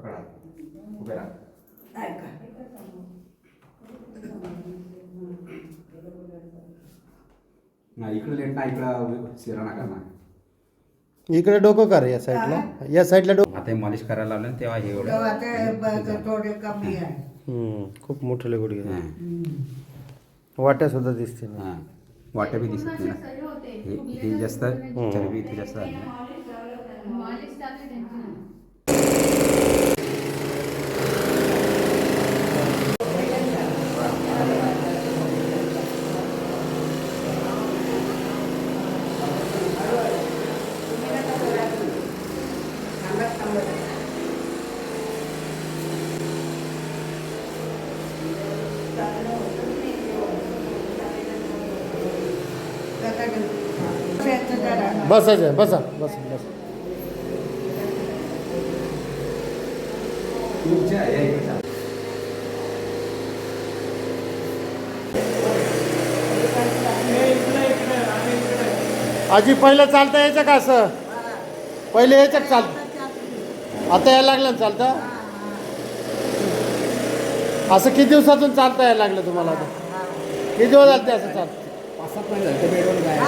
पकडा उभे राहा. नाही इकडे लेट ना इकडं शिरा नका ना. इकडे डोकं कर या साईडला, या साईडला डोकं. आता मॉलिश करायला लावलं तेव्हा हे एवढं थोडे कमी आहे. खूप मोठे गुडघे हां. वाट्या सुद्धा दिसते ना. हां वाट्या बी दिसत नाही ना. हे जास्त चरबी इथे जास्त आहे ना. बसायचं, बसा बस बस. आजी पहिलं चालता यायचं का असं? पहिले यायचं का चालतं? आता यायला लागलं ना चालतं? असं किती दिवसातून चालता यायला लागलं तुम्हाला आता? किती दिवस झाले ते असं चालतं? 5-7 महिने झाले. बेडवर जायला.